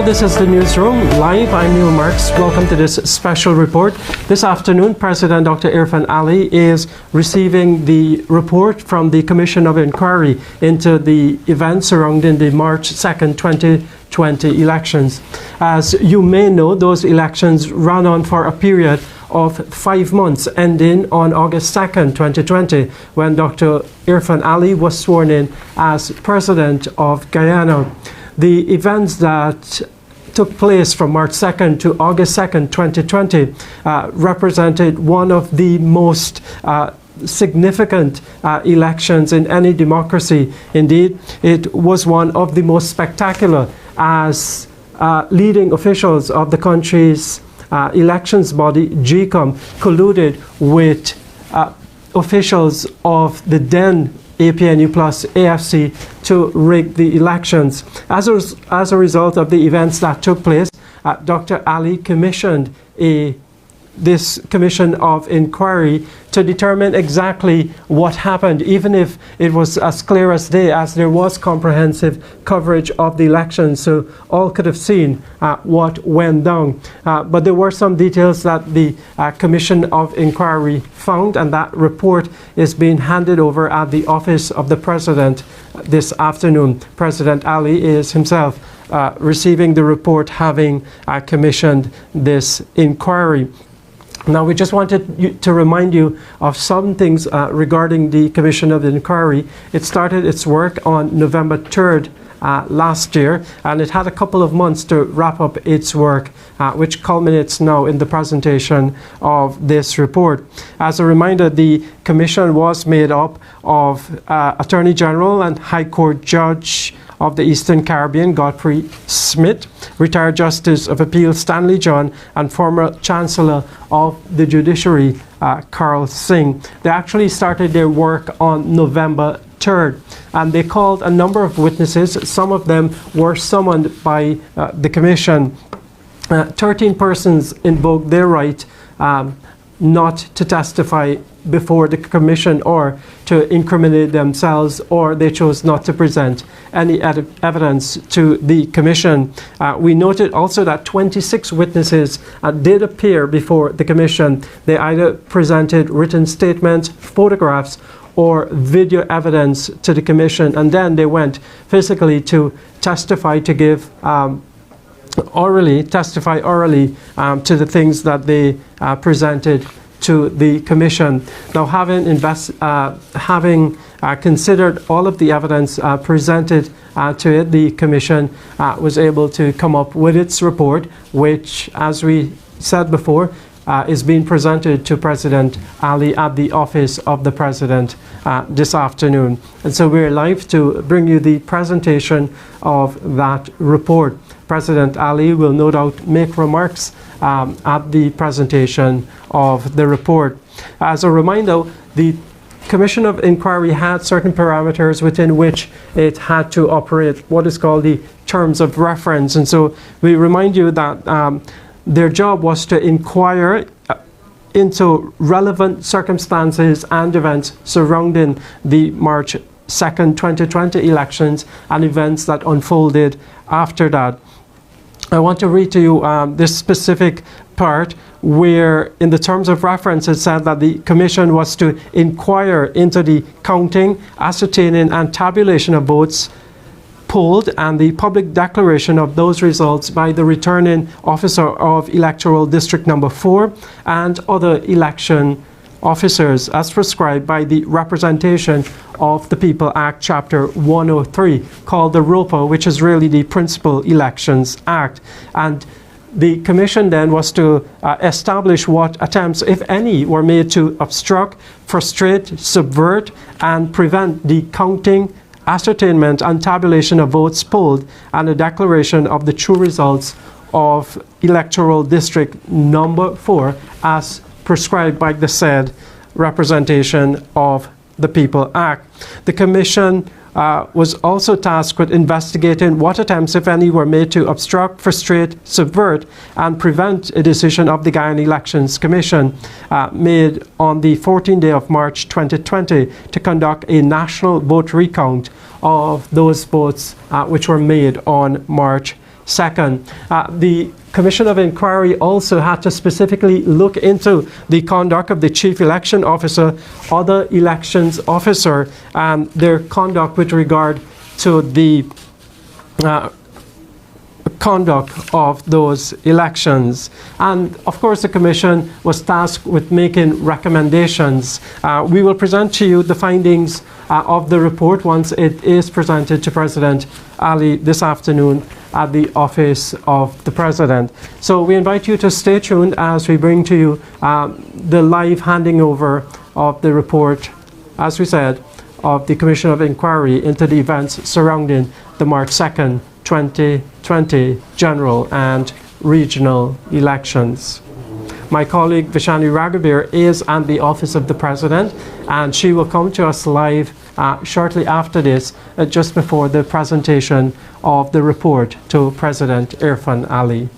this is the Newsroom Live. I'm Neil Marks. Welcome to this special report. This afternoon, President Dr. Irfan Ali is receiving the report from the Commission of Inquiry into the events surrounding the March 2nd, 2020 elections. As you may know, those elections ran on for a period of 5 months, ending on August 2nd, 2020, when Dr. Irfan Ali was sworn in as President of Guyana. The events that took place from March 2nd to August 2nd, 2020 represented one of the most significant elections in any democracy. Indeed, it was one of the most spectacular, as leading officials of the country's elections body, GCOM, colluded with officials of the then APNU plus AFC to rig the elections. As a result of the events that took place, Dr. Ali commissioned this commission of inquiry to determine exactly what happened, even if it was as clear as day, as there was comprehensive coverage of the election, so all could have seen what went down. But there were some details that the commission of inquiry found, and that report is being handed over at the office of the president this afternoon. President Ali is himself receiving the report, having commissioned this inquiry. Now, we just wanted to remind you of some things regarding the Commission of Inquiry. It started its work on November 3rd last year, and it had a couple of months to wrap up its work, which culminates now in the presentation of this report. As a reminder, the Commission was made up of Attorney General and High Court Judge of the Eastern Caribbean, Godfrey Smith, retired Justice of Appeal Stanley John, and former Chancellor of the Judiciary, Carl Singh. They actually started their work on November 3rd, and they called a number of witnesses. Some of them were summoned by the Commission. 13 persons invoked their right not to testify before the Commission or to incriminate themselves, or they chose not to present any evidence to the Commission. We noted also that 26 witnesses did appear before the Commission. They either presented written statements, photographs, or video evidence to the Commission, and then they went physically to testify, to give testify orally to the things that they presented to the Commission. Now, having considered all of the evidence presented to it, the Commission was able to come up with its report, which, as we said before, is being presented to President Ali at the office of the President this afternoon. And so we're live to bring you the presentation of that report. President Ali will no doubt make remarks at the presentation of the report. As a reminder, the Commission of Inquiry had certain parameters within which it had to operate, what is called the terms of reference. And so we remind you that their job was to inquire into relevant circumstances and events surrounding the March 2nd, 2020 elections and events that unfolded after that. I want to read to you this specific part where, in the terms of reference, it said that the Commission was to inquire into the counting, ascertaining, and tabulation of votes polled and the public declaration of those results by the returning officer of Electoral District Number 4 and other election officers as prescribed by the Representation of the People Act, Chapter 103, called the ROPA, which is really the Principal Elections Act. And the Commission then was to establish what attempts, if any, were made to obstruct, frustrate, subvert, and prevent the counting, ascertainment, and tabulation of votes polled and the declaration of the true results of Electoral District Number 4 as prescribed by the said Representation of the People Act. The Commission was also tasked with investigating what attempts, if any, were made to obstruct, frustrate, subvert, and prevent a decision of the Guyana Elections Commission made on the 14th day of March 2020 to conduct a national vote recount of those votes which were made on March 2nd. The Commission of Inquiry also had to specifically look into the conduct of the Chief Election Officer, other elections officer, and their conduct with regard to the conduct of those elections. And of course the Commission was tasked with making recommendations. We will present to you the findings of the report once it is presented to President Ali this afternoon at the Office of the President. So we invite you to stay tuned as we bring to you the live handing over of the report, as we said, of the Commission of Inquiry into the events surrounding the March 2nd, 2020 general and regional elections. My colleague Vishani Raghavir is at the Office of the President, and she will come to us live shortly after this, just before the presentation of the report to President Irfan Ali.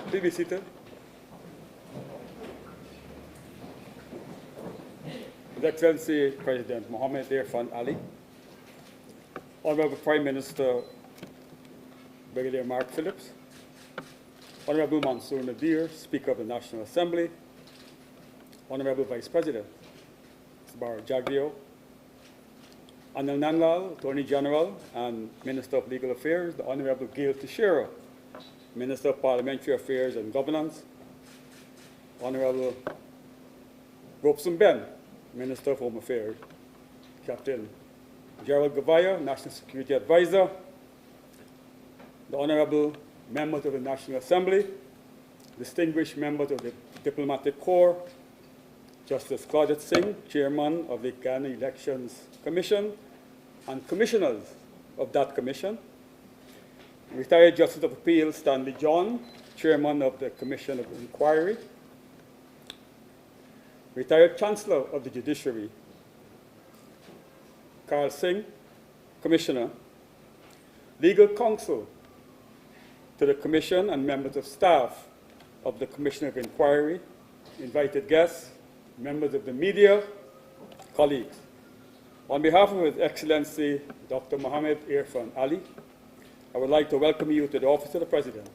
Please be seated. His Excellency President Mohammed Irfan Ali, Honorable Prime Minister Brigadier Mark Phillips, Honorable Mansour Nadir, Speaker of the National Assembly, Honorable Vice President Sabar Jagdeo, Anil Nanlal, Attorney General and Minister of Legal Affairs, the Honorable Gail Teixeira, Minister of Parliamentary Affairs and Governance, Honorable Robson Ben, Minister of Home Affairs, Captain Gerald Gavaya, National Security Advisor, the Honorable Members of the National Assembly, distinguished members of the Diplomatic Corps, Justice Claudette Singh, Chairman of the Ghana Elections Commission, and commissioners of that commission, retired Justice of Appeal Stanley John, Chairman of the Commission of Inquiry, retired Chancellor of the Judiciary, Carl Singh, Commissioner, legal counsel to the Commission and members of staff of the Commission of Inquiry, invited guests, members of the media, colleagues. On behalf of His Excellency Dr. Mohammed Irfan Ali, I would like to welcome you to the Office of the President,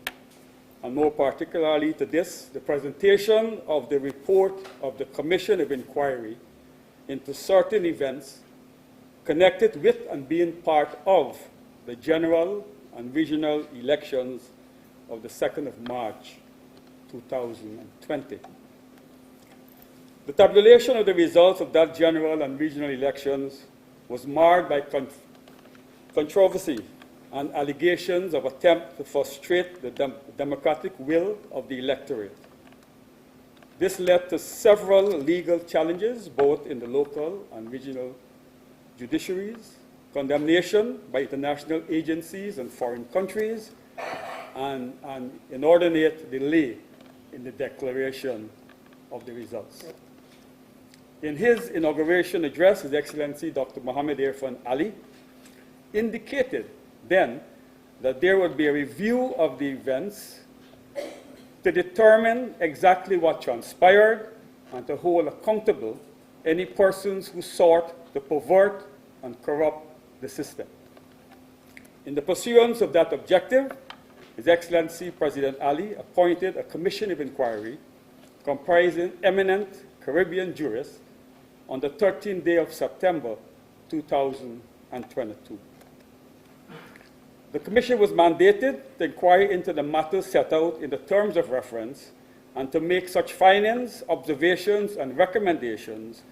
and more particularly to this, the presentation of the report of the Commission of Inquiry into certain events connected with and being part of the general and regional elections of the 2nd of March, 2020. The tabulation of the results of that general and regional elections was marred by controversy and allegations of attempt to frustrate the democratic will of the electorate. This led to several legal challenges, both in the local and regional judiciaries, condemnation by international agencies and foreign countries, and an inordinate delay in the declaration of the results. In his inauguration address, His Excellency Dr. Mohammed Irfan Ali indicated then that there would be a review of the events to determine exactly what transpired and to hold accountable any persons who sought to pervert and corrupt the system. In the pursuance of that objective, His Excellency President Ali appointed a commission of inquiry comprising eminent Caribbean jurists on the 13th day of September 2022. The commission was mandated to inquire into the matters set out in the terms of reference and to make such findings, observations, and recommendations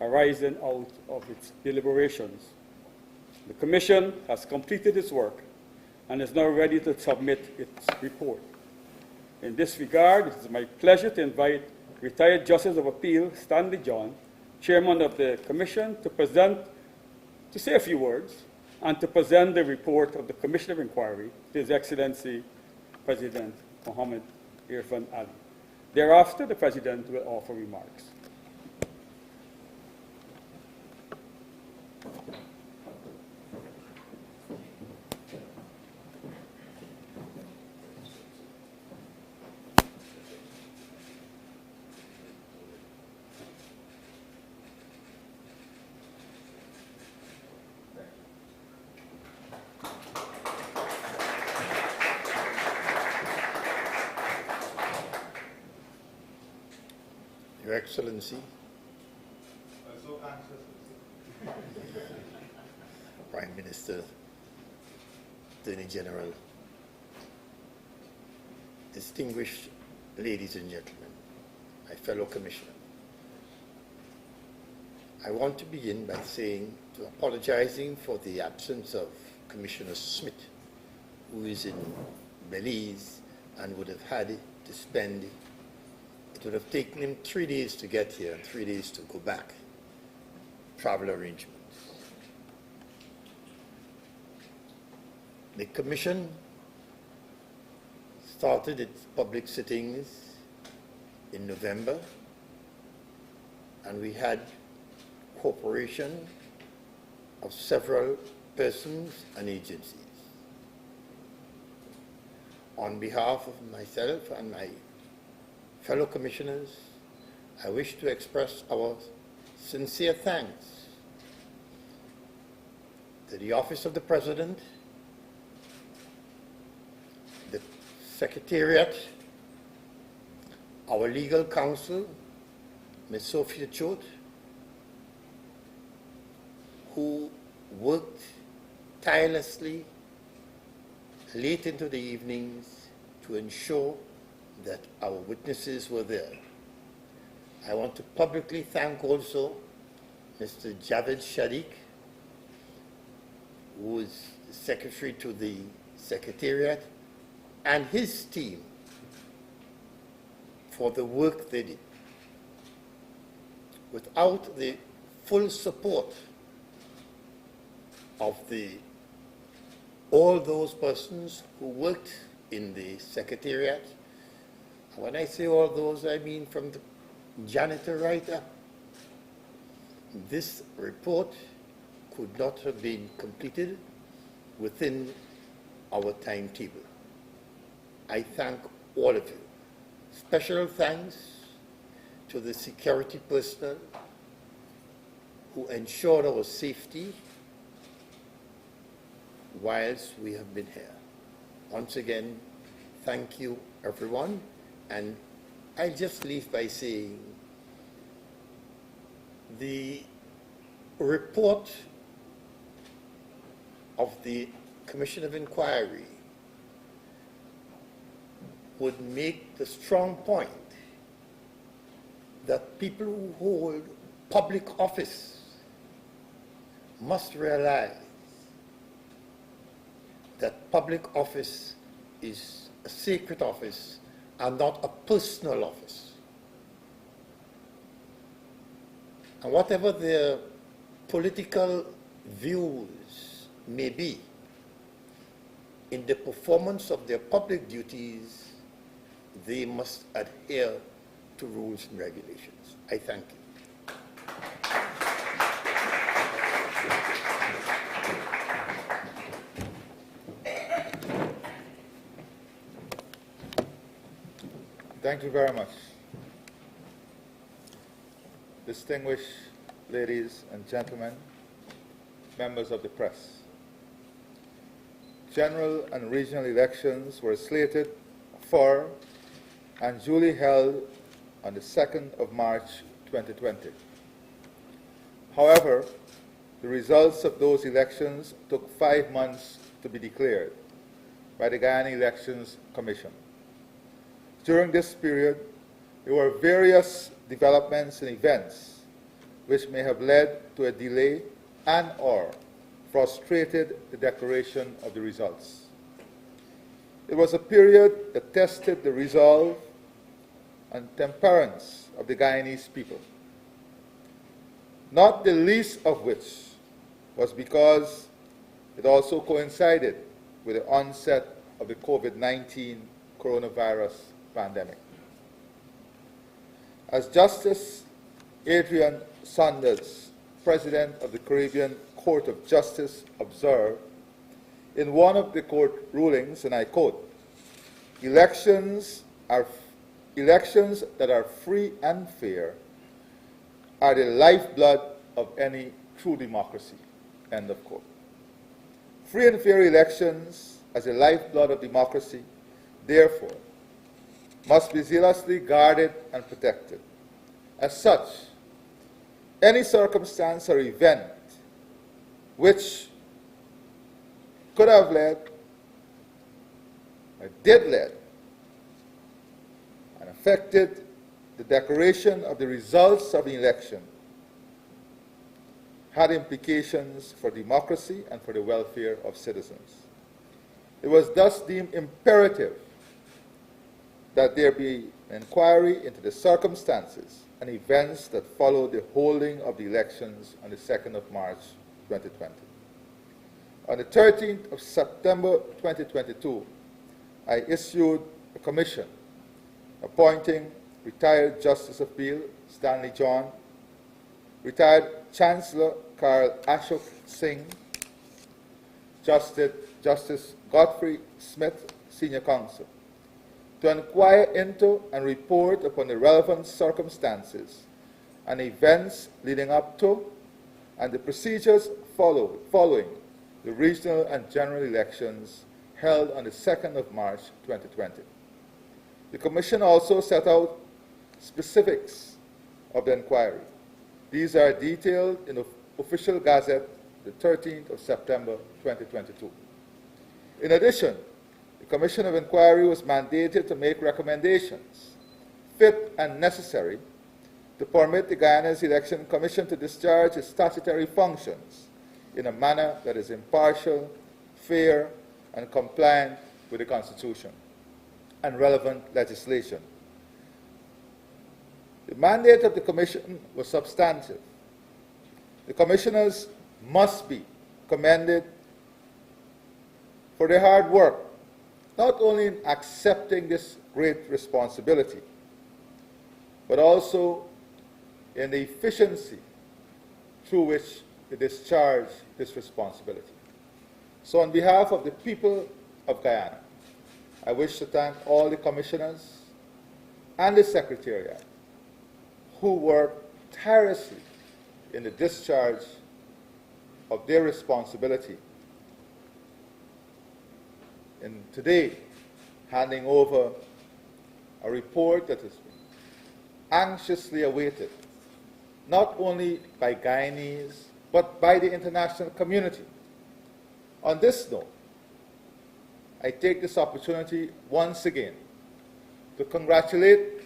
arising out of its deliberations. The commission has completed its work and is now ready to submit its report. In this regard, it is my pleasure to invite retired Justice of Appeal Stanley John, Chairman of the Commission, to say a few words and to present the report of the Commission of Inquiry to His Excellency President Mohammed Irfan Ali. Thereafter, the President will offer remarks. Your Excellency, Prime Minister, Attorney General, distinguished ladies and gentlemen, my fellow commissioners, I want to begin by apologizing for the absence of Commissioner Smith, who is in Belize and would have had to spend. It would have taken him 3 days to get here and 3 days to go back. Travel arrangements. The Commission started its public sittings in November, and we had cooperation of several persons and agencies. On behalf of myself and my fellow commissioners, I wish to express our sincere thanks to the Office of the President, the Secretariat, our legal counsel, Ms. Sophia Choate, who worked tirelessly late into the evenings to ensure that our witnesses were there. I want to publicly thank also Mr. Javed Shadiq, who is the Secretary to the Secretariat, and his team for the work they did. Without the full support of all those persons who worked in the Secretariat, when I say all those, I mean from the janitor right up, this report could not have been completed within our timetable. I thank all of you. Special thanks to the security personnel who ensured our safety whilst we have been here. Once again, thank you, everyone. And I'll just leave by saying the report of the Commission of Inquiry would make the strong point that people who hold public office must realize that public office is a sacred office and not a personal office. And whatever their political views may be, in the performance of their public duties, they must adhere to rules and regulations. I thank you. Thank you very much. Distinguished ladies and gentlemen, members of the press. General and regional elections were slated for and duly held on the 2nd of March 2020. However, the results of those elections took 5 months to be declared by the Guyana Elections Commission. During this period, there were various developments and events which may have led to a delay and/or frustrated the declaration of the results. It was a period that tested the resolve and temperance of the Guyanese people, not the least of which was because it also coincided with the onset of the COVID-19 coronavirus pandemic. As Justice Adrian Saunders, President of the Caribbean Court of Justice, observed in one of the court rulings, and I quote, elections that are free and fair are the lifeblood of any true democracy, end of quote. Free and fair elections as a lifeblood of democracy, therefore, must be zealously guarded and protected. As such, any circumstance or event which could have led, or did lead, and affected the declaration of the results of the election had implications for democracy and for the welfare of citizens. It was thus deemed imperative that there be an inquiry into the circumstances and events that followed the holding of the elections on the 2nd of March 2020. On the 13th of September 2022, I issued a commission appointing retired Justice of Appeal Stanley John, retired Chancellor Karl Ashok Singh, Justice Godfrey Smith, Senior Counsel, to inquire into and report upon the relevant circumstances and events leading up to and the procedures following the regional and general elections held on the 2nd of March 2020. The Commission also set out specifics of the inquiry. These are detailed in the Official Gazette, the 13th of September 2022. In addition, the Commission of Inquiry was mandated to make recommendations fit and necessary to permit the Guyana's Election Commission to discharge its statutory functions in a manner that is impartial, fair, and compliant with the Constitution and relevant legislation. The mandate of the Commission was substantive. The Commissioners must be commended for their hard work, not only in accepting this great responsibility, but also in the efficiency through which they discharge this responsibility. So on behalf of the people of Guyana, I wish to thank all the commissioners and the Secretariat who worked tirelessly in the discharge of their responsibility in today handing over a report that has been anxiously awaited, not only by Guyanese, but by the international community. On this note, I take this opportunity once again to congratulate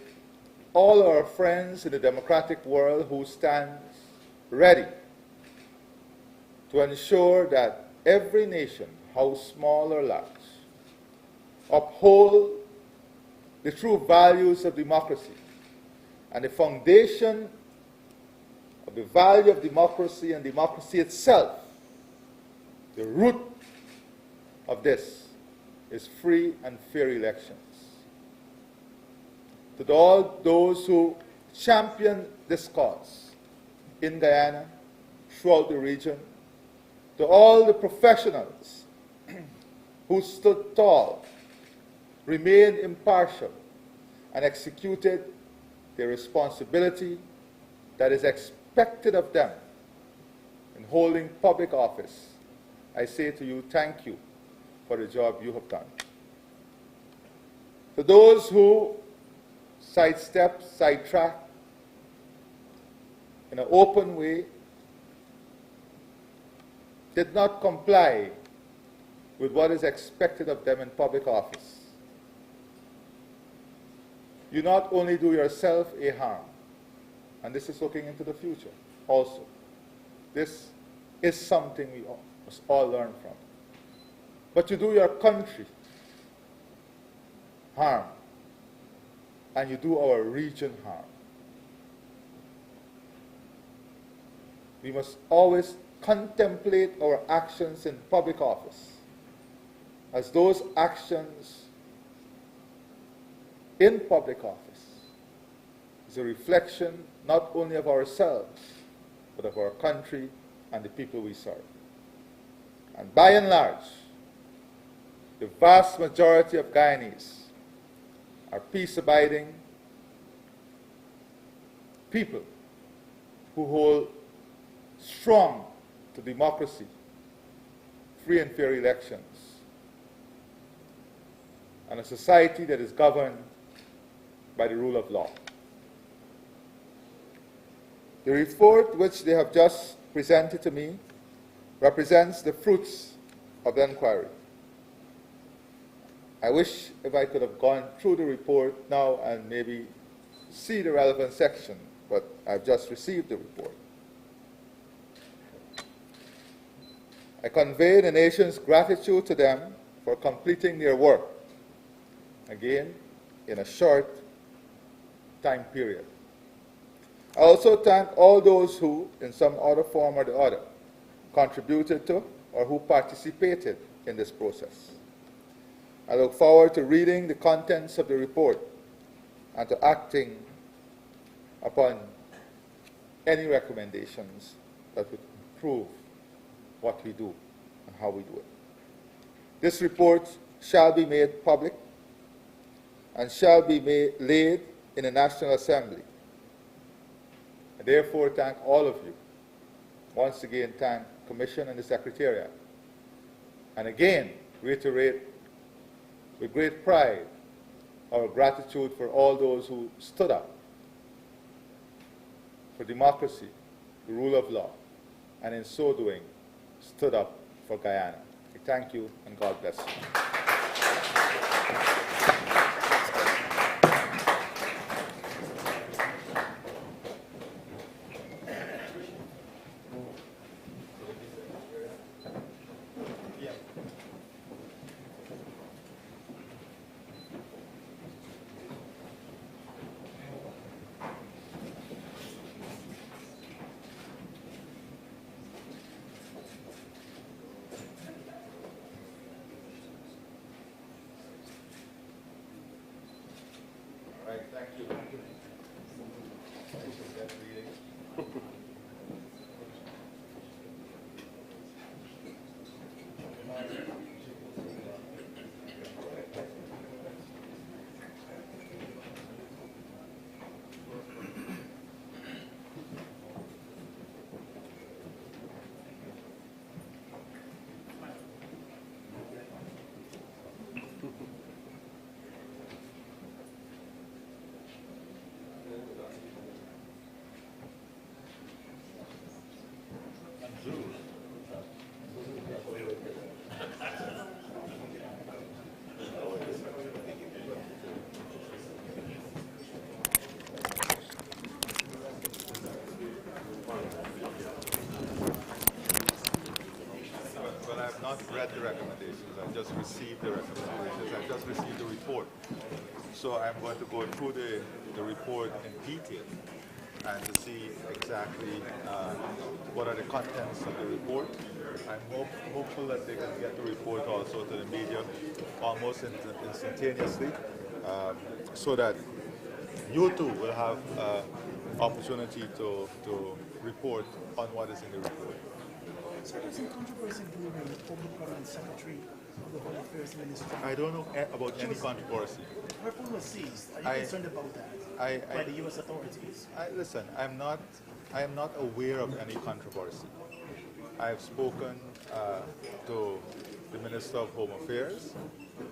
all our friends in the democratic world who stand ready to ensure that every nation, how small or large, uphold the true values of democracy. And the foundation of the value of democracy and democracy itself, the root of this, is free and fair elections. To all those who champion this cause in Guyana, throughout the region, to all the professionals who stood tall, remained impartial, and executed their responsibility that is expected of them in holding public office, I say to you, thank you for the job you have done. To those who sidestep, sidetrack in an open way, did not comply with what is expected of them in public office, you not only do yourself a harm, and this is looking into the future also. This is something we must all learn from. But you do your country harm, and you do our region harm. We must always contemplate our actions in public office as those actions in public office is a reflection not only of ourselves, but of our country and the people we serve. And by and large, the vast majority of Guyanese are peace-abiding people who hold strong to democracy, free and fair elections, and a society that is governed by the rule of law. The report which they have just presented to me represents the fruits of the inquiry. I wish if I could have gone through the report now and maybe see the relevant section, but I've just received the report. I convey the nation's gratitude to them for completing their work, again, in a short time period. I also thank all those who, in some other form or the other, contributed to or who participated in this process. I look forward to reading the contents of the report and to acting upon any recommendations that would improve what we do and how we do it. This report shall be made public and shall be laid in the National Assembly. I therefore thank all of you. Once again, thank the Commission and the Secretariat. And again, reiterate with great pride our gratitude for all those who stood up for democracy, the rule of law, and in so doing, stood up for Guyana. I thank you, and God bless you. Thank you. recommendations. I just received the recommendations. I just received the report. So I'm going to go through the report in detail and to see exactly what are the contents of the report. I'm hopeful that they can get the report also to the media almost instantaneously, so that you too will have opportunity to report on what is in the report. Sir, there's some controversy brewing with the former permanent secretary of the Home Affairs Ministry. I don't know about any controversy. Her phone was seized. Are you concerned about that by the U.S. authorities? Listen, I am not aware of any controversy. I have spoken to the Minister of Home Affairs,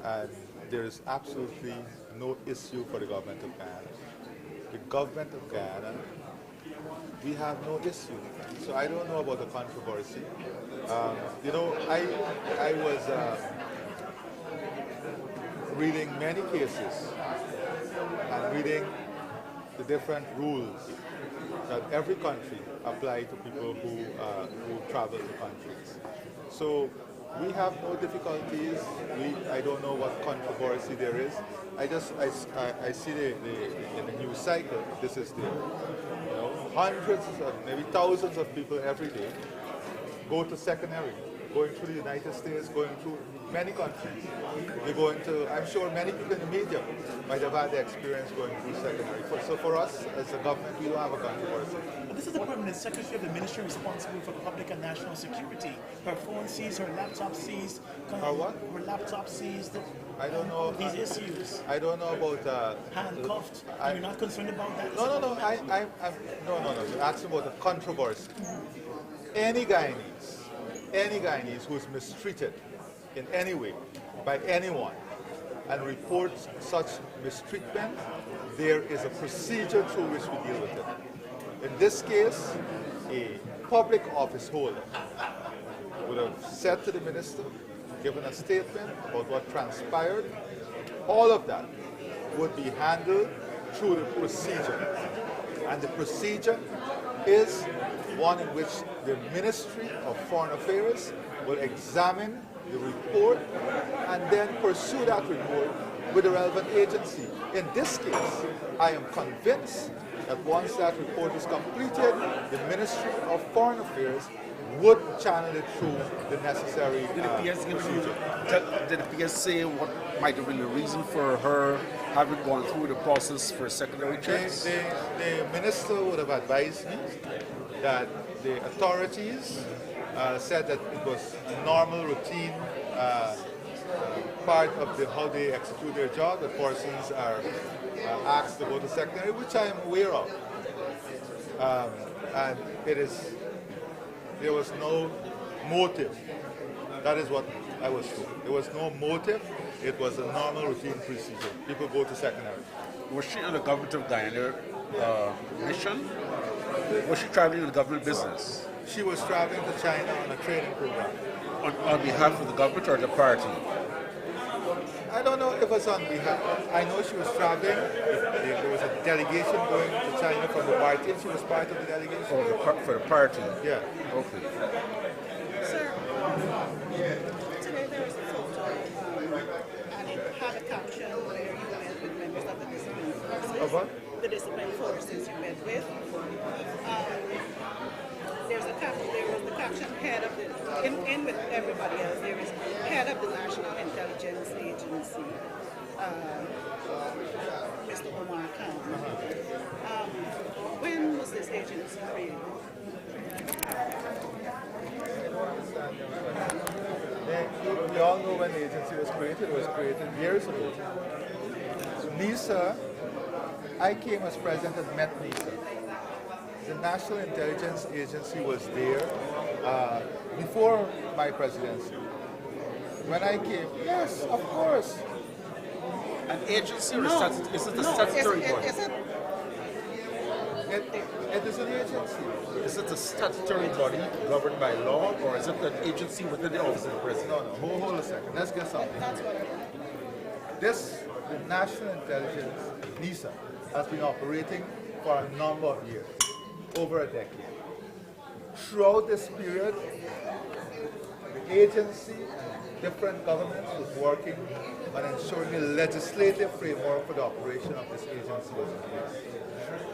and there is absolutely no issue for the government of Ghana. The government of Ghana, we have no issue. So I don't know about the controversy. You know, I was reading many cases and reading the different rules that every country apply to people who travel to countries. So we have no difficulties. I don't know what controversy there is. I see in the news cycle, this is the, you know, hundreds of, maybe thousands of people every day go to secondary, going through the United States, going through many countries. They're going to, I'm sure many people in the media might have had the experience going through secondary. So for us, as a government, we don't have a controversy. Well, this is the permanent secretary of the ministry responsible for public and national security. Her phone seized, her laptop seized. Her what? Her laptop seized. I don't know. These issues. I don't know about... Handcuffed. You're not concerned about that? No. No. You're asking about a controversy. Any Guyanese who's mistreated in any way by anyone and reports such mistreatment, there is a procedure through which we deal with it. In this case, a public office holder would have said to the minister, given a statement about what transpired. All of that would be handled through the procedure. And the procedure is one in which the Ministry of Foreign Affairs will examine the report and then pursue that report with the relevant agency. In this case, I am convinced that once that report is completed, the Ministry of Foreign Affairs would channel it through the necessary procedure. Did the PS say what might have been the reason for her having gone through the process for secondary checks? The minister would have advised me that the authorities said that it was a normal, routine part of how they execute their job. The persons are asked to go to secondary, which I am aware of. And there was no motive. That is what I was told. There was no motive. It was a normal routine procedure. People go to secondary. Was she on the government of Guyana mission? Was she traveling in the government business? She was traveling to China on a training program. On behalf of the government or the party? I don't know if it was on behalf. I know she was traveling. There was a delegation going to China from the party, and she was part of the delegation. Oh, for the party? Yeah. Okay. Sir, today there was a photo, and it had a caption where you met with members of the disciplinary forces. Of what? The disciplinary forces you met with. There was the caption head of the, in with everybody else, there is head of the National Intelligence Agency, Mr. Omar Khan. When was this agency created? We all know when the agency was created. It was created years ago. So NISA, I came as president and met NISA. The National Intelligence Agency was there before my presidency. When I came, yes, of course. An agency or is it a statutory body? It is an agency. Is it a statutory body governed by law, or is it an agency within the office of the president? No, hold a second. Let's get something. The National Intelligence, NISA, has been operating for a number of years, over a decade. Throughout this period, the agency different governments was working on ensuring a legislative framework for the operation of this agency was in place.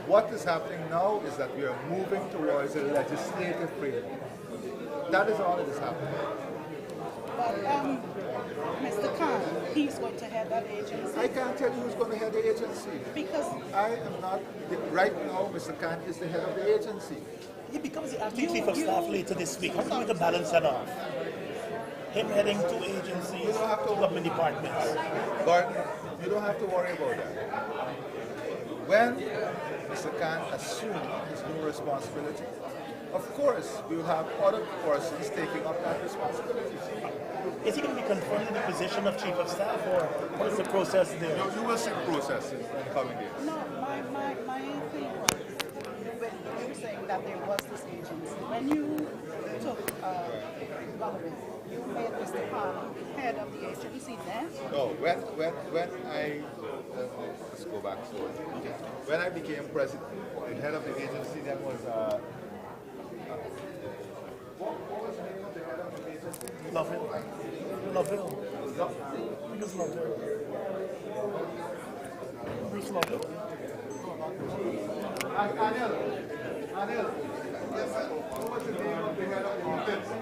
What is happening now is that we are moving towards a legislative framework. That is all that is happening. But Mr. Khan, he's going to head that agency. I can't tell you who's going to head the agency. Because I am not, right now, Mr. Khan is the head of the agency. He becomes the acting chief of staff later this week. How are you going to balance that off? Him heading two agencies, You don't have to- government departments. But you don't have to worry about that. When Mr. Khan assumed his new responsibility, of course, we will have other persons taking up that responsibility. Is he going to be confirmed in the position of chief of staff, or what is the process there? You will see processes in the coming days. no, my thing was, when you were saying that there was this agency, when you took government, you made Mr. Khan head of the agency then? No, when I let's go back slowly. When I became president, the head of the agency then was what was the name of the head of the agency? Lovell. Bruce Lovell. Bruce Lovell. Anil. Yes, sir. What was the name of the head of the agency?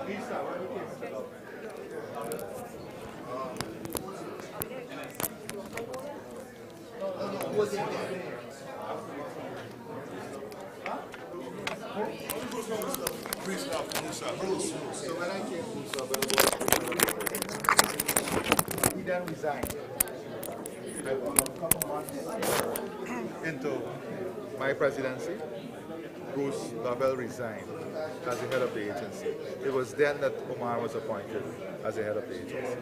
Lisa, when you came. Who was the name? So when I came to he then resigned. A couple months into my presidency, Bruce Lovell resigned as the head of the agency. It was then that Omar was appointed as the head of the agency.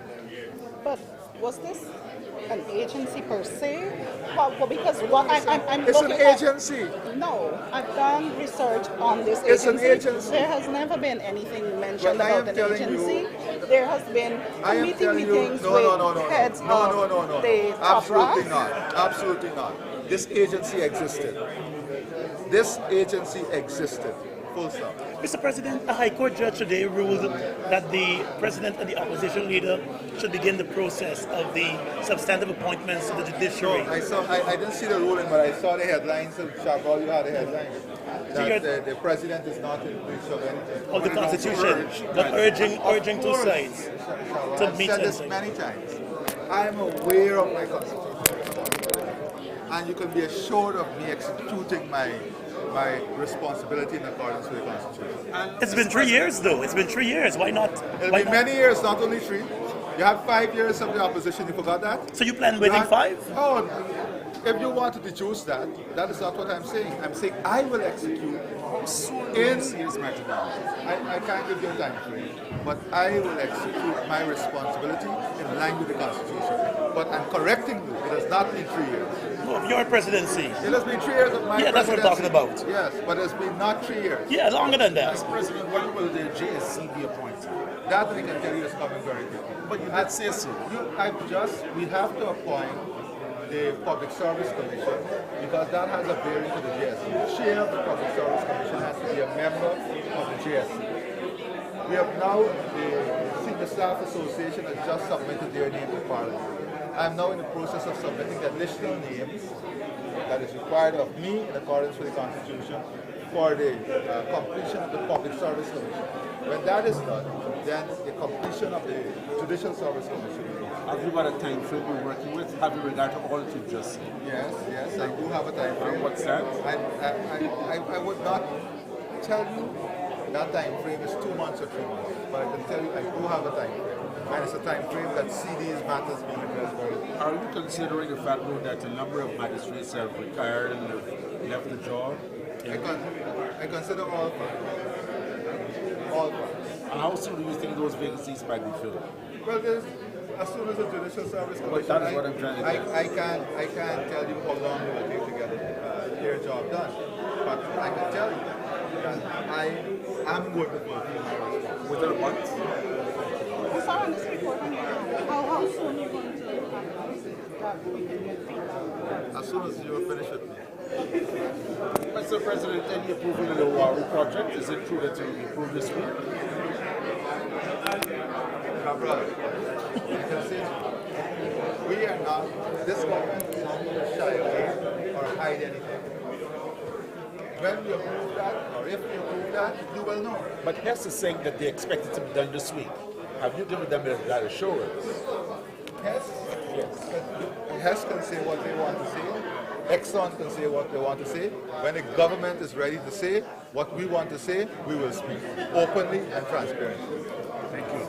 But was this an agency per se? Well, because what I'm It's an looking at, agency. no, I've done research on this It's an agency. agency. There has never been anything mentioned Well, I am about an telling agency. you- There has been I am committee telling you, meetings no, with no, no, no, heads no, no, of no, no, the top absolutely brass. not, absolutely not. This agency existed. This agency existed. Full stop. Mr. President, a High Court judge today ruled that the President and the opposition leader should begin the process of the substantive appointments to the judiciary. I didn't see the ruling, but I saw the headlines. Chabal, you had the headlines. you're- That the president is not in breach of anything. Of the Constitution, but urging two sides to I've meet said and this say. many times. I am aware of my constitutional responsibility, and you can be assured of me executing my responsibility in accordance with the Constitution. It's been 3 years, though. It's been 3 years. Why not? It'll Why be not? many years, not only 3. You had 5 years of the opposition. You forgot that? So you plan You waiting had- 5? Oh, if you want to deduce that, that is not what I'm saying. I'm saying I will execute in. I can't give you a time frame, but I will execute my responsibility in line with the Constitution. But I'm correcting you. It has not been 3 years. Of your presidency. It has been 3 years of my Yeah, that's what I'm talking presidency. about. Yes, but it's been not 3 years. Yeah, longer than that. President, when will the JSC be appointed? That I can tell you is coming very quickly. But you did say so. We have to appoint the Public Service Commission because that has a bearing to the JSC. The chair of the Public Service Commission has to be a member of the JSC. We have now, the Senior Staff Association has just submitted their name to Parliament. I'm now in the process of submitting additional names that is required of me in accordance with the Constitution for the completion of the Public Service Commission. When that is done, then the completion of the Judicial Service Commission will be. Have you got a time frame you're working with? Have you regard to all that you've just said? Yes, I do have a time frame. And what's that? I would not tell you that time frame is 2 months or 3 months, but I can tell you I do have a time frame. And it's a time frame that see these matters being addressed very well. Are you considering the fact though, that a number of magistrates have retired and have left the job? I consider all facts. All facts. And how soon do you think those vacancies might be filled? Well, as soon as the Judicial Service Commission, But that is what I'm trying to do. I can't tell you how long it will take to get their job done. But I can tell you that I am going to fulfill my responsibility. Within a month? What's on this report on your hand? How soon are you going to analyze it that we can get feedback? As soon as you're finished with me. Mr. President, any approval of the Wari project? Is it true that it will be approved this week? My brother, I can say to you, we are not, this government is not going to shy away or hide anything. When we approve that, or if we approve that, you will know. But Hess is saying that they expect it to be done this week. Have you given them that assurance? Hess? Yes. Hess can say what they want to say. Exxon can say what they want to say. When the government is ready to say what we want to say, we will speak openly and transparently. Thank you.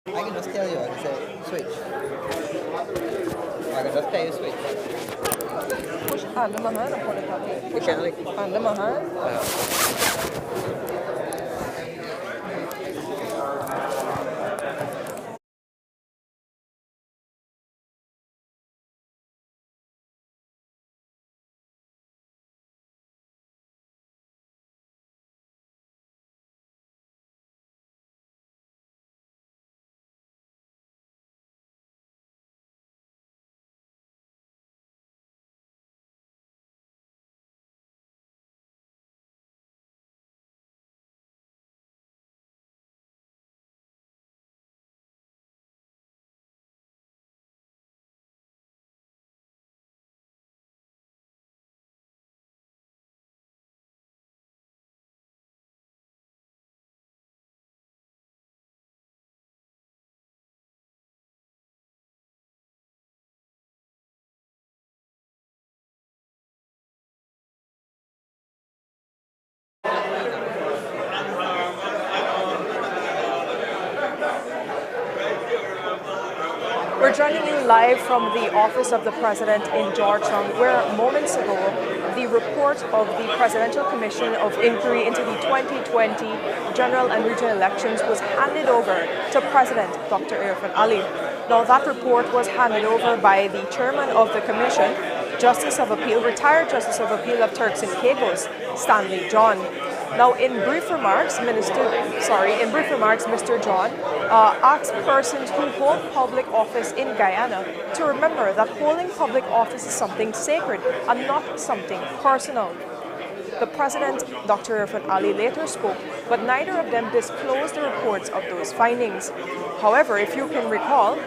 I can just tell you, I can say switch. I can just tell you switch. Push under my hand och håller på. Push under my hand. We're joining you live from the office of the President in Georgetown, where moments ago the report of the Presidential Commission of Inquiry into the 2020 general and regional elections was handed over to President Dr. Irfan Ali. Now that report was handed over by the chairman of the commission, Justice of Appeal, retired Justice of Appeal of Turks and Caicos, Stanley John. Now, in brief remarks, Mr. John asked persons who hold public office in Guyana to remember that holding public office is something sacred and not something personal. The President, Dr. Irfan Ali, later spoke, but neither of them disclosed the reports of those findings. However, if you can recall,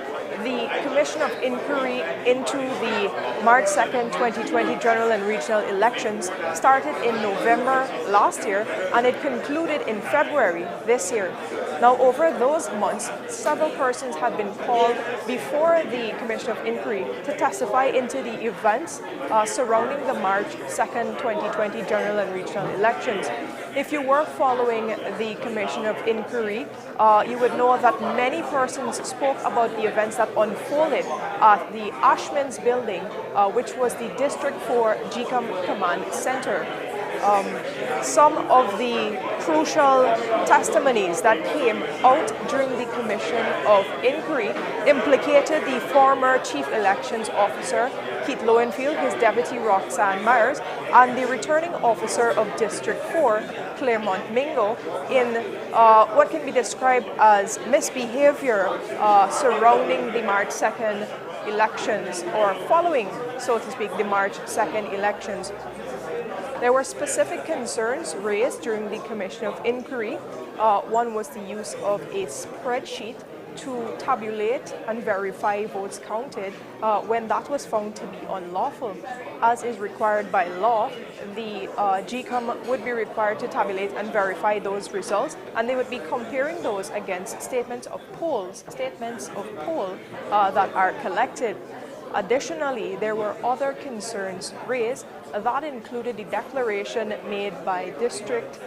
the Commission of Inquiry into the March 2nd, 2020 general and regional elections started in November last year and it concluded in February this year. Now, over those months, several persons have been called before the Commission of Inquiry to testify into the events surrounding the March 2nd, 2020 general and regional elections. If you were following the Commission of Inquiry, you would know that many persons spoke about the events that unfolded at the Ashman's building, which was the District 4 GCOM Command Center. some of the crucial testimonies that came out during the Commission of Inquiry implicated the former Chief Elections Officer, Keith Lowenfield, his deputy Roxanne Myers, and the returning officer of District 4, Claremont Mingo, in what can be described as misbehavior surrounding the March 2nd elections, or following, so to speak, the March 2nd elections. There were specific concerns raised during the Commission of Inquiry. One was the use of a spreadsheet to tabulate and verify votes counted when that was found to be unlawful. As is required by law, the GCOM would be required to tabulate and verify those results, and they would be comparing those against statements of poll that are collected. Additionally, there were other concerns raised that included the declaration made by District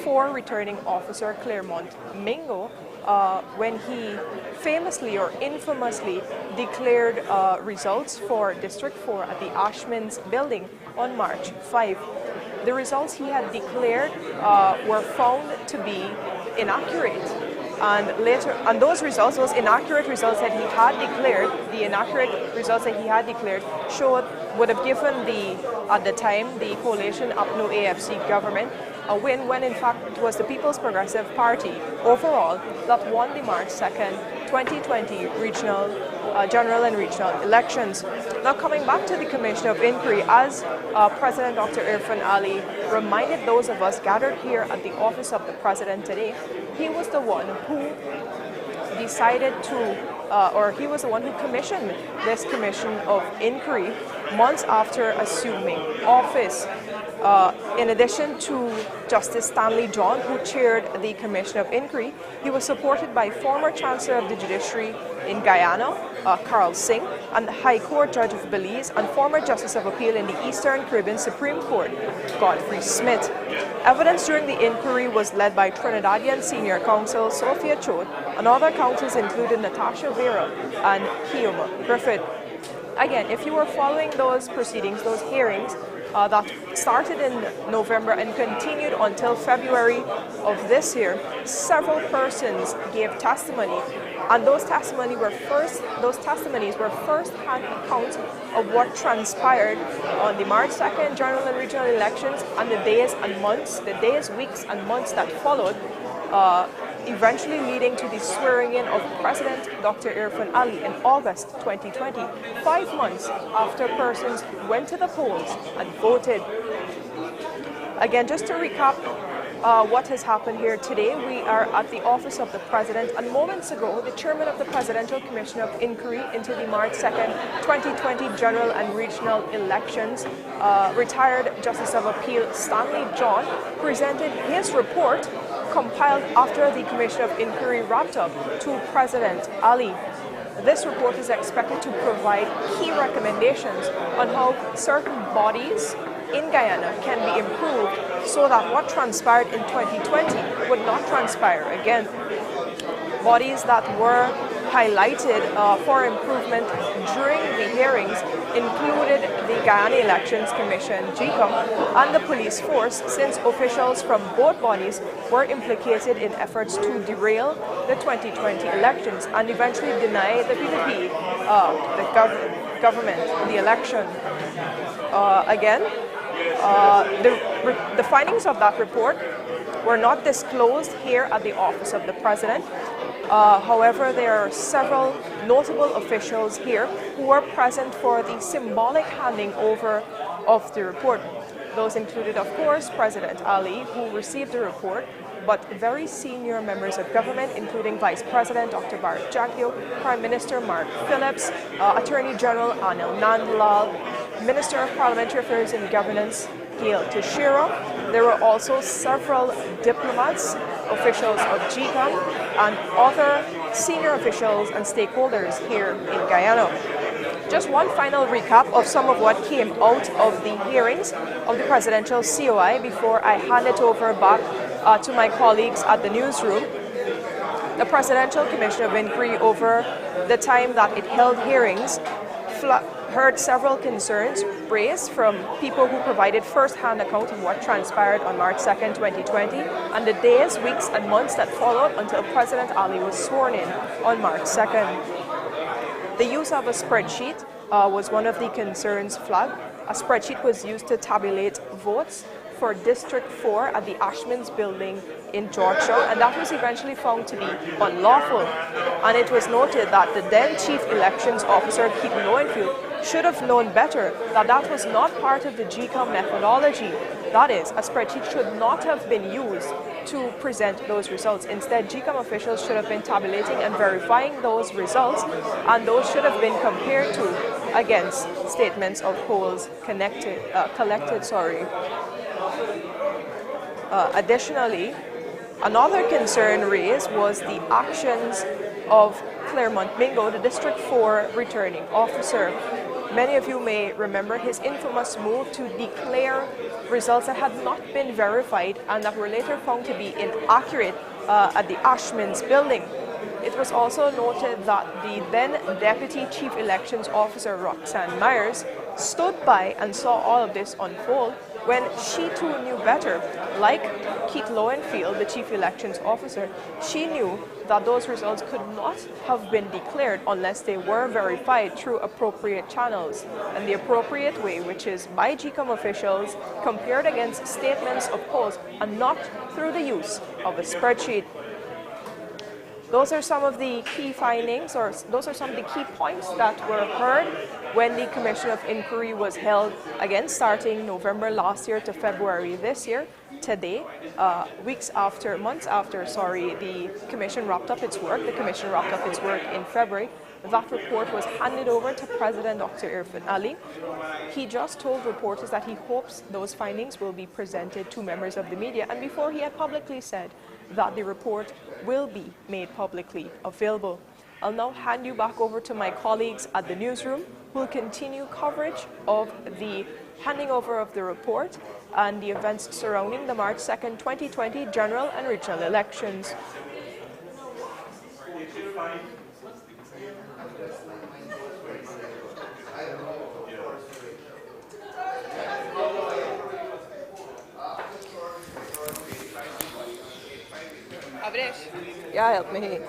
4 returning officer Claremont Mingo when he famously or infamously declared results for District 4 at the Ashman's building on March 5. The results he had declared were found to be inaccurate. And those results, those inaccurate results that he had declared, would have given at the time, the coalition UPNO AFC government a win, when in fact it was the People's Progressive Party overall that won the March 2nd, 2020 general and regional elections. Now, coming back to the Commission of Inquiry, as President Dr. Irfan Ali reminded those of us gathered here at the office of the President today, he was the one who decided to, he was the one who commissioned this Commission of Inquiry months after assuming office. In addition to Justice Stanley John, who chaired the Commission of Inquiry, he was supported by former Chancellor of the Judiciary in Guyana, Carl Singh, and the High Court Judge of Belize, and former Justice of Appeal in the Eastern Caribbean Supreme Court, Godfrey Smith. Evidence during the inquiry was led by Trinidadian Senior Counsel Sophia Choate, and other counsels included Natasha Vera and Kioma Griffith. Again, if you were following those proceedings, those hearings, that started in November and continued until February of this year, several persons gave testimony, and those testimonies were first-hand accounts of what transpired on the March 2nd general and regional elections and the days, weeks, and months that followed, eventually leading to the swearing-in of President Dr. Irfan Ali in August 2020, 5 months after persons went to the polls and voted. Again, just to recap what has happened here today, we are at the office of the President, and moments ago, the chairman of the Presidential Commission of Inquiry into the March 2nd, 2020 general and regional elections, retired Justice of Appeal Stanley John, presented his report compiled after the Commission of Inquiry wrapped up to President Ali. This report is expected to provide key recommendations on how certain bodies in Guyana can be improved so that what transpired in 2020 would not transpire again. Bodies that were highlighted for improvement during the hearings included the Guyana Elections Commission, GCOM, and the police force, since officials from both bodies were implicated in efforts to derail the 2020 elections and eventually deny the PPP, the government, the election. The findings of that report were not disclosed here at the office of the President. However, there are several notable officials here who were present for the symbolic handing over of the report. Those included, of course, President Ali, who received the report, but very senior members of government, including Vice President Dr. Bharat Jagdeo, Prime Minister Mark Phillips, Attorney General Anil Nandlal, Minister of Parliamentary Affairs and Governance, Gail Teixeira. There were also several diplomats, officials of GCOM, and other senior officials and stakeholders here in Guyana. Just one final recap of some of what came out of the hearings of the Presidential CoI before I hand it over back to my colleagues at the newsroom. The Presidential Commission of Inquiry, over the time that it held hearings, heard several concerns raised from people who provided first-hand account of what transpired on March 2nd, 2020, and the days, weeks, and months that followed until President Ali was sworn in on March 2nd. The use of a spreadsheet was one of the concerns flagged. A spreadsheet was used to tabulate votes for District 4 at the Ashmans building in Georgetown, and that was eventually found to be unlawful. And it was noted that the then Chief Elections Officer, Keith Lowenfield, should have known better that that was not part of the GCOM methodology. That is, a spreadsheet should not have been used to present those results. Instead, GCOM officials should have been tabulating and verifying those results, and those should have been compared to against statements of polls collected. Additionally, another concern raised was the actions of Claremont Mingo, the District 4 returning officer. Many of you may remember his infamous move to declare results that had not been verified and that were later found to be inaccurate at the Ashmans building. It was also noted that the then Deputy Chief Elections Officer, Roxanne Myers, stood by and saw all of this unfold when she too knew better. Like Keith Lowenfield, the Chief Elections Officer, she knew that those results could not have been declared unless they were verified through appropriate channels. And the appropriate way, which is by GCOM officials, compared against statements of polls and not through the use of a spreadsheet. Those are some of the key findings, or those are some of the key points that were heard when the Commission of Inquiry was held, again, starting November last year to February this year. Today, months after, the Commission wrapped up its work. The Commission wrapped up its work in February. That report was handed over to President Dr. Irfan Ali. He just told reporters that he hopes those findings will be presented to members of the media, and before he had publicly said that the report will be made publicly available. I'll now hand you back over to my colleagues at the newsroom, who will continue coverage of the handing over of the report and the events surrounding the March 2nd, 2020 general and regional elections. Yeah, help me.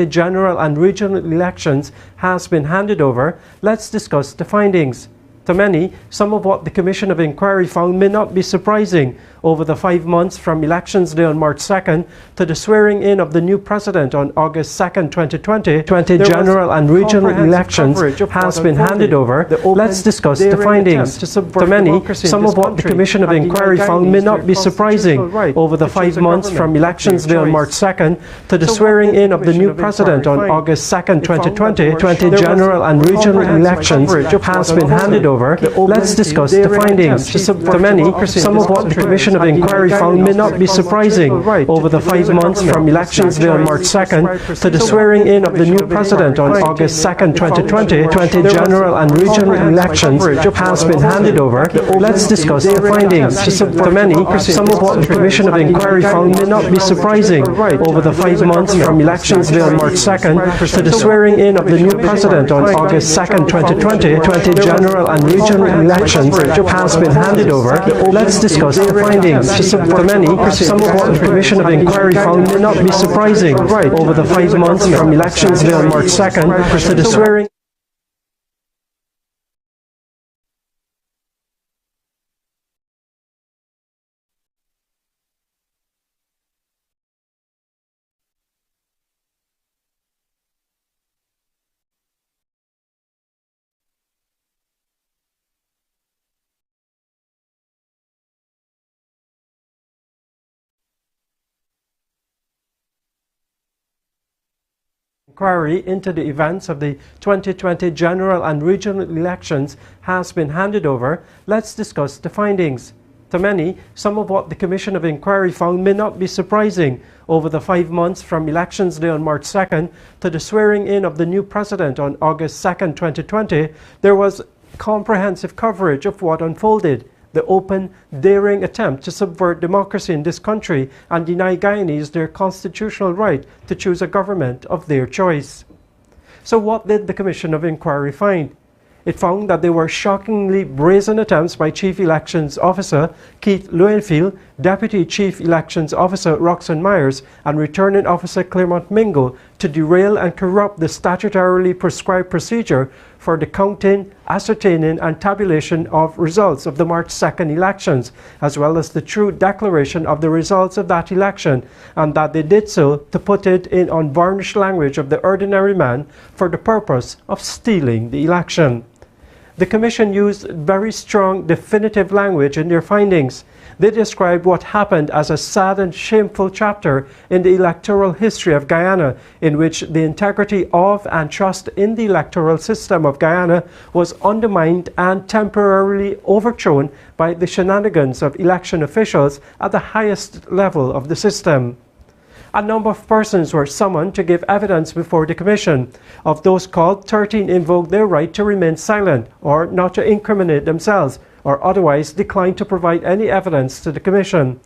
General and regional elections has been handed over. Let's discuss the findings. To many, some of what the Commission of Inquiry found may not be surprising. Over the 5 months from Elections Day on March 2nd to the swearing in of the new president on August 2nd, 2020, general and regional elections has been handed over. Let's discuss the findings. To many, some of what the Commission of Inquiry found may not be surprising. Over the 5 months from Elections Day on March 2nd to the swearing in of the new president on August 2nd, 2020, general and regional elections has been handed over. Let's discuss the findings. To many, some of what the Commission of Inquiry found may not be surprising. Over the 5 months from Elections Day on March 2nd to the swearing in of the new president on August 2nd, 2020, general and regional elections has been handed over. Let's discuss the findings. To many, some of what the Commission of Inquiry found may not be surprising. Over the 5 months from Elections Day on March 2nd to the swearing in of the new president on August 2nd, 2020, general and regional elections has been handed over. Let's discuss the findings. To many, some of what the Commission of Inquiry found may not be surprising. Over the 5 months from Elections Day on March 2nd to the swearing inquiry into the events of the 2020 general and regional elections has been handed over, let's discuss the findings. To many, some of what the Commission of Inquiry found may not be surprising. Over the 5 months from Elections Day on March 2nd to the swearing in of the new president on August 2nd, 2020, there was comprehensive coverage of what unfolded. The open, daring attempt to subvert democracy in this country and deny Guyanese their constitutional right to choose a government of their choice. So what did the Commission of Inquiry find? It found that there were shockingly brazen attempts by Chief Elections Officer Keith Lowenfield, Deputy Chief Elections Officer Roxanne Myers, and Returning Officer Claremont Mingo to derail and corrupt the statutorily prescribed procedure for the counting, ascertaining, and tabulation of results of the March 2nd elections, as well as the true declaration of the results of that election, and that they did so to put it in unvarnished language of the ordinary man for the purpose of stealing the election. The Commission used very strong, definitive language in their findings. They described what happened as a sad and shameful chapter in the electoral history of Guyana, in which the integrity of and trust in the electoral system of Guyana was undermined and temporarily overthrown by the shenanigans of election officials at the highest level of the system. A number of persons were summoned to give evidence before the Commission. Of those called, 13 invoked their right to remain silent or not to incriminate themselves, or otherwise declined to provide any evidence to the Commission.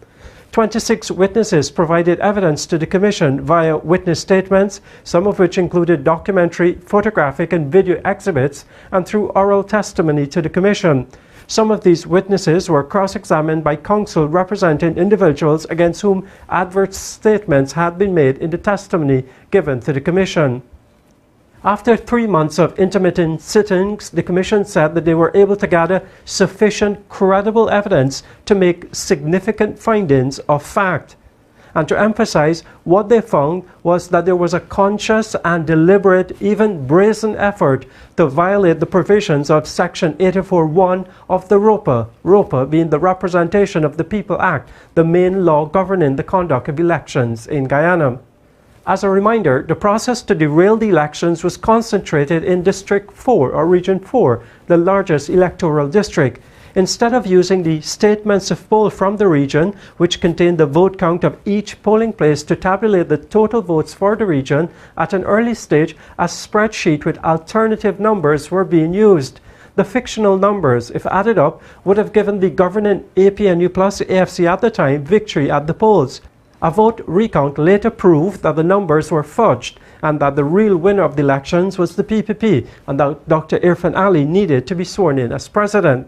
26 witnesses provided evidence to the Commission via witness statements, some of which included documentary, photographic, and video exhibits, and through oral testimony to the Commission. Some of these witnesses were cross-examined by counsel representing individuals against whom adverse statements had been made in the testimony given to the Commission. After 3 months of intermittent sittings, the Commission said that they were able to gather sufficient credible evidence to make significant findings of fact. And to emphasize, what they found was that there was a conscious and deliberate, even brazen effort to violate the provisions of Section 84(1) of the ROPA being the Representation of the People Act, the main law governing the conduct of elections in Guyana. As a reminder, the process to derail the elections was concentrated in District 4 or Region 4, the largest electoral district. Instead of using the statements of poll from the region, which contained the vote count of each polling place to tabulate the total votes for the region, at an early stage, a spreadsheet with alternative numbers were being used. The fictional numbers, if added up, would have given the governing APNU plus AFC at the time victory at the polls. A vote recount later proved that the numbers were fudged and that the real winner of the elections was the PPP, and that Dr. Irfan Ali needed to be sworn in as president.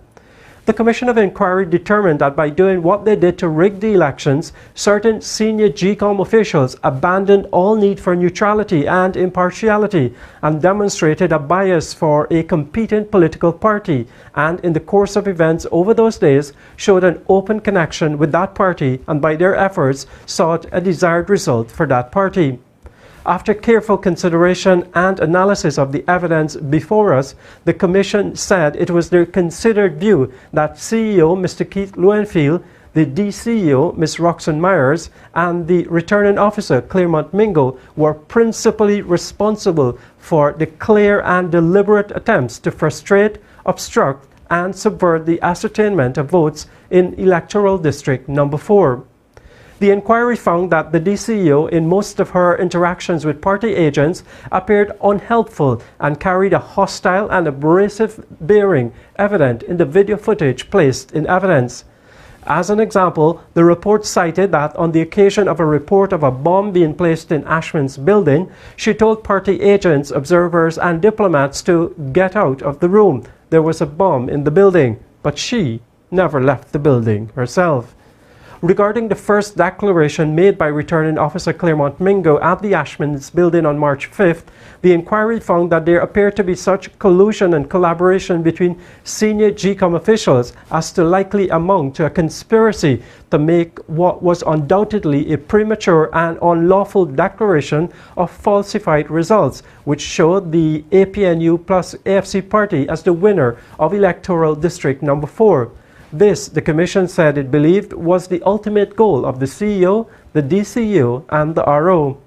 The Commission of Inquiry determined that by doing what they did to rig the elections, certain senior GCOM officials abandoned all need for neutrality and impartiality and demonstrated a bias for a competing political party, and in the course of events over those days showed an open connection with that party and by their efforts sought a desired result for that party. After careful consideration and analysis of the evidence before us, the Commission said it was their considered view that CEO Mr. Keith Lowenfield, the DCEO Ms. Roxanne Myers, and the Returning Officer Claremont Mingo were principally responsible for the clear and deliberate attempts to frustrate, obstruct, and subvert the ascertainment of votes in Electoral District Number 4. The inquiry found that the DCEO, in most of her interactions with party agents, appeared unhelpful and carried a hostile and abrasive bearing evident in the video footage placed in evidence. As an example, the report cited that on the occasion of a report of a bomb being placed in Ashman's building, she told party agents, observers, and diplomats to get out of the room. There was a bomb in the building, but she never left the building herself. Regarding the first declaration made by Returning Officer Claremont Mingo at the Ashman's building on March 5th, the inquiry found that there appeared to be such collusion and collaboration between senior GCOM officials as to likely amount to a conspiracy to make what was undoubtedly a premature and unlawful declaration of falsified results, which showed the APNU plus AFC party as the winner of Electoral District Number 4. This, the Commission said it believed, was the ultimate goal of the CEO, the DCEO, and the RO.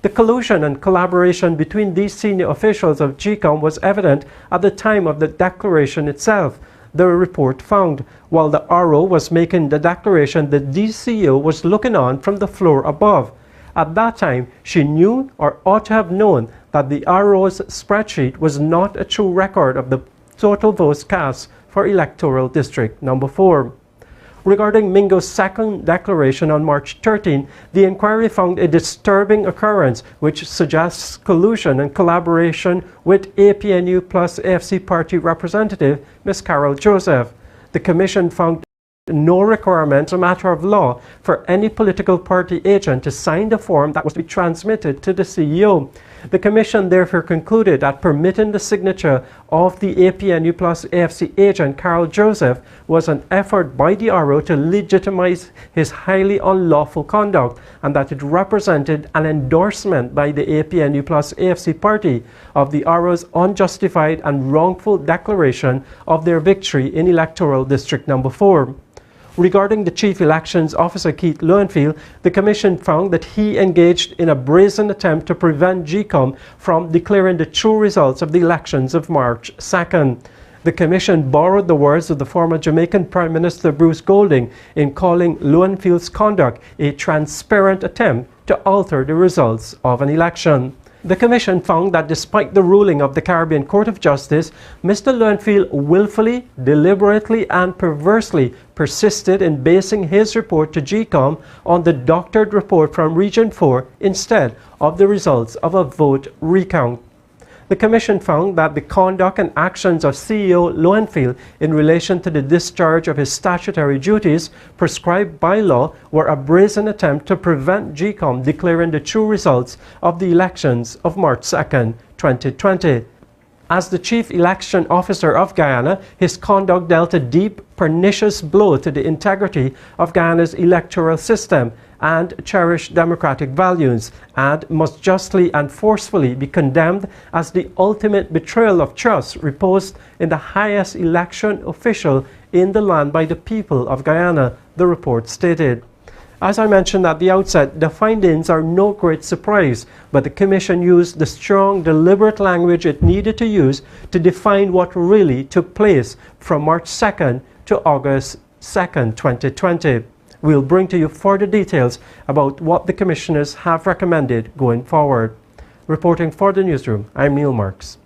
The collusion and collaboration between these senior officials of GCOM was evident at the time of the declaration itself, the report found. While the RO was making the declaration, the DCO was looking on from the floor above. At that time, she knew or ought to have known that the RO's spreadsheet was not a true record of the total votes cast for electoral district number 4. Regarding Mingo's second declaration on March 13, the inquiry found a disturbing occurrence which suggests collusion and collaboration with APNU plus AFC party representative Ms. Carol Joseph. The Commission found no requirement as a matter of law for any political party agent to sign the form that was to be transmitted to the CEO. The Commission therefore concluded that permitting the signature of the APNU plus AFC agent Carol Joseph was an effort by the RO to legitimize his highly unlawful conduct, and that it represented an endorsement by the APNU plus AFC party of the RO's unjustified and wrongful declaration of their victory in electoral district number 4. Regarding the Chief Elections Officer Keith Lowenfield, the Commission found that he engaged in a brazen attempt to prevent GCOM from declaring the true results of the elections of March 2nd. The Commission borrowed the words of the former Jamaican Prime Minister Bruce Golding in calling Lowenfield's conduct a transparent attempt to alter the results of an election. The Commission found that despite the ruling of the Caribbean Court of Justice, Mr. Lowenfield willfully, deliberately and perversely persisted in basing his report to GCOM on the doctored report from Region 4 instead of the results of a vote recount. The Commission found that the conduct and actions of CEO Lowenfield in relation to the discharge of his statutory duties prescribed by law were a brazen attempt to prevent GCOM declaring the true results of the elections of March 2nd, 2020. As the Chief Election Officer of Guyana, his conduct dealt a deep, pernicious blow to the integrity of Guyana's electoral system and cherished democratic values, and must justly and forcefully be condemned as the ultimate betrayal of trust reposed in the highest election official in the land by the people of Guyana, the report stated. As I mentioned at the outset, the findings are no great surprise, but the Commission used the strong, deliberate language it needed to use to define what really took place from March 2nd to August 2nd, 2020. We'll bring to you further details about what the Commissioners have recommended going forward. Reporting for the newsroom, I'm Neil Marks.